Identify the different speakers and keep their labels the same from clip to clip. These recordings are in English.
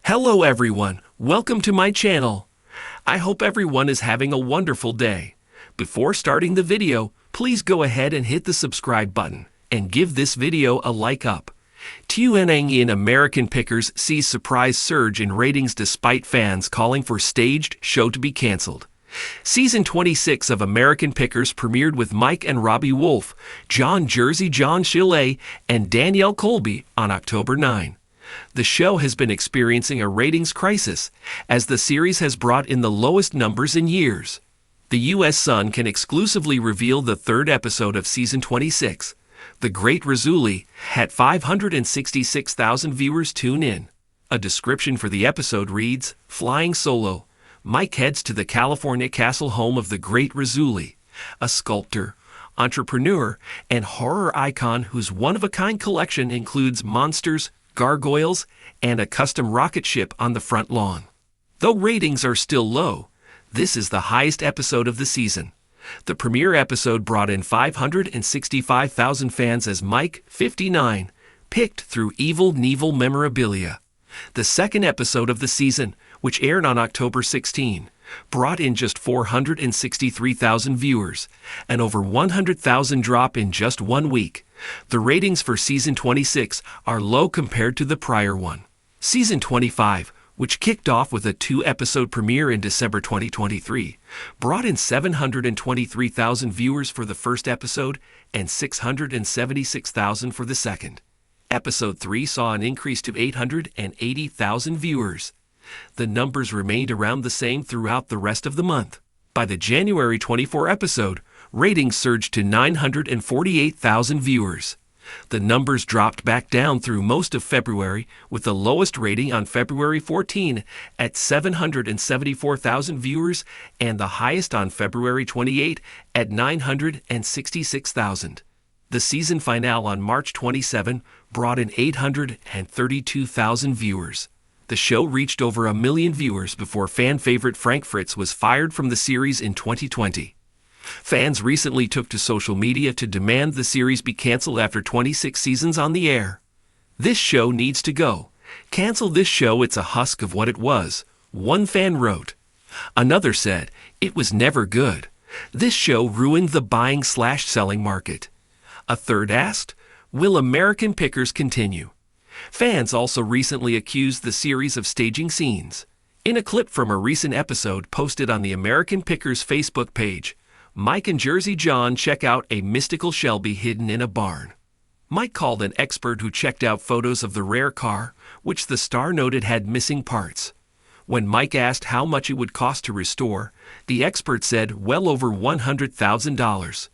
Speaker 1: Hello everyone, welcome to my channel. I hope everyone is having a wonderful day. Before starting the video, please go ahead and hit the subscribe button and give this video a like up. Tuning in American Pickers sees surprise surge in ratings despite fans calling for staged show to be canceled. Season 26 of American Pickers premiered with Mike and Robbie Wolf, John Shillay, and Danielle Colby on October 9. The show has been experiencing a ratings crisis, as the series has brought in the lowest numbers in years. The U.S. Sun can exclusively reveal the third episode of Season 26. The Great Rizzoli had 566,000 viewers tune in. A description for the episode reads, "Flying solo, Mike heads to the California castle home of the Great Rizzoli, a sculptor, entrepreneur, and horror icon whose one-of-a-kind collection includes monsters, gargoyles, and a custom rocket ship on the front lawn." Though ratings are still low, this is the highest episode of the season. The premiere episode brought in 565,000 fans as Mike, 59, picked through Evil Knievel memorabilia. The second episode of the season, which aired on October 16, brought in just 463,000 viewers, an over 100,000 drop in just 1 week. The ratings for Season 26 are low compared to the prior one. Season 25, which kicked off with a 2-episode premiere in December 2023, brought in 723,000 viewers for the first episode and 676,000 for the second. Episode 3 saw an increase to 880,000 viewers. The numbers remained around the same throughout the rest of the month. By the January 24 episode, ratings surged to 948,000 viewers. The numbers dropped back down through most of February, with the lowest rating on February 14 at 774,000 viewers and the highest on February 28 at 966,000. The season finale on March 27 brought in 832,000 viewers. The show reached over 1 million viewers before fan favorite Frank Fritz was fired from the series in 2020. Fans recently took to social media to demand the series be canceled after 26 seasons on the air. "This show needs to go. Cancel this show, it's a husk of what it was," one fan wrote. Another said, "It was never good. This show ruined the buying/selling market." A third asked, "Will American Pickers continue?" Fans also recently accused the series of staging scenes. In a clip from a recent episode posted on the American Pickers Facebook page, Mike and Jersey John check out a mystical Shelby hidden in a barn. Mike called an expert who checked out photos of the rare car, which the star noted had missing parts. When Mike asked how much it would cost to restore, the expert said well over $100,000.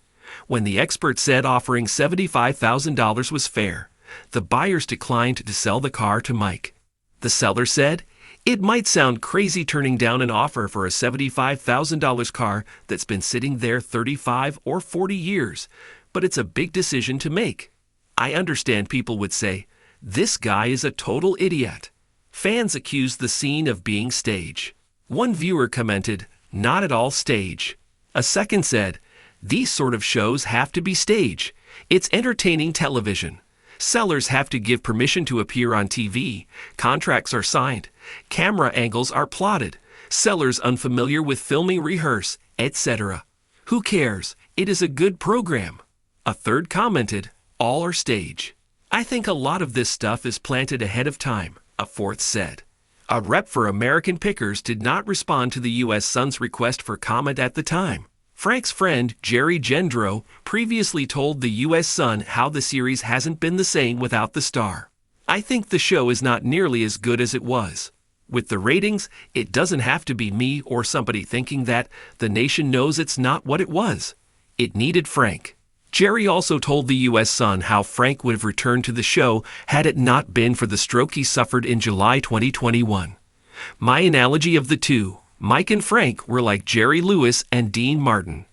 Speaker 1: When the expert said offering $75,000 was fair, the buyers declined to sell the car to Mike. The seller said, "It might sound crazy turning down an offer for a $75,000 car that's been sitting there 35 or 40 years, but it's a big decision to make. I understand people would say, 'This guy is a total idiot.'" Fans accused the scene of being stage. One viewer commented, "Not at all stage." A second said, "These sort of shows have to be stage. It's entertaining television. Sellers have to give permission to appear on TV, contracts are signed, camera angles are plotted, sellers unfamiliar with filming rehearse, etc. Who cares? It is a good program." A third commented, "All are stage. I think a lot of this stuff is planted ahead of time," a fourth said. A rep for American Pickers did not respond to the U.S. Sun's request for comment at the time. Frank's friend, Jerry Gendro, previously told the U.S. Sun how the series hasn't been the same without the star. "I think the show is not nearly as good as it was. With the ratings, it doesn't have to be me or somebody thinking that. The nation knows it's not what it was. It needed Frank." Jerry also told the U.S. Sun how Frank would have returned to the show had it not been for the stroke he suffered in July 2021. "My analogy of the two, Mike and Frank, were like Jerry Lewis and Dean Martin.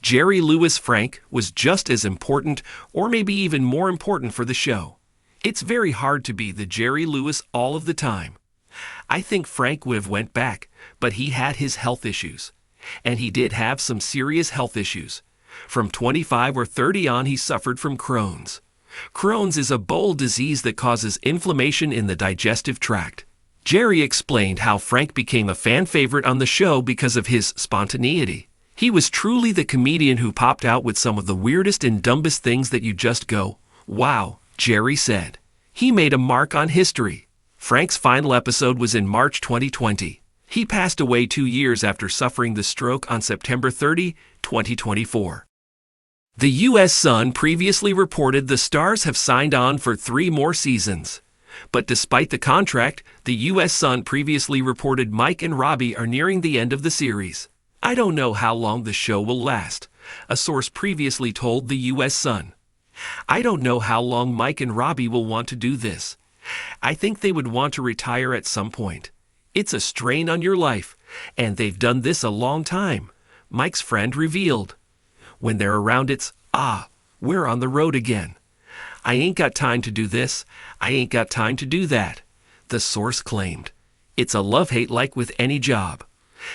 Speaker 1: Jerry Lewis Frank was just as important, or maybe even more important for the show. It's very hard to be the Jerry Lewis all of the time. I think Frank would have went back, but he had his health issues. And he did have some serious health issues. From 25 or 30 on, he suffered from Crohn's. Crohn's is a bowel disease that causes inflammation in the digestive tract. Jerry explained how Frank became a fan favorite on the show because of his spontaneity. He was truly the comedian who popped out with some of the weirdest and dumbest things that you just go, "Wow," Jerry said. He made a mark on history. Frank's final episode was in March 2020. He passed away 2 years after suffering the stroke on September 30, 2024. The U.S. Sun previously reported the stars have signed on for 3 more seasons. But despite the contract, the U.S. Sun previously reported Mike and Robbie are nearing the end of the series. "I don't know how long the show will last," a source previously told the U.S. Sun. "I don't know how long Mike and Robbie will want to do this. I think they would want to retire at some point. It's a strain on your life, and they've done this a long time," Mike's friend revealed. "When they're around it's, we're on the road again. I ain't got time to do this, I ain't got time to do that," the source claimed. "It's a love-hate like with any job.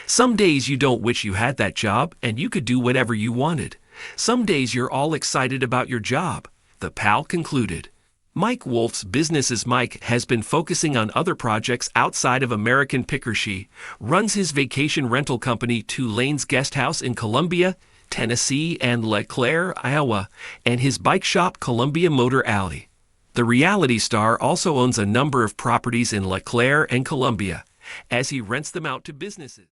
Speaker 1: Some days you don't wish you had that job and you could do whatever you wanted. Some days you're all excited about your job," the pal concluded. Mike Wolf's business as Mike has been focusing on other projects outside of American Picker. She runs his vacation rental company 2 Lanes Guest House in Columbia, Tennessee and LeClaire, Iowa, and his bike shop Columbia Motor Alley. The reality star also owns a number of properties in LeClaire and Columbia, as he rents them out to businesses.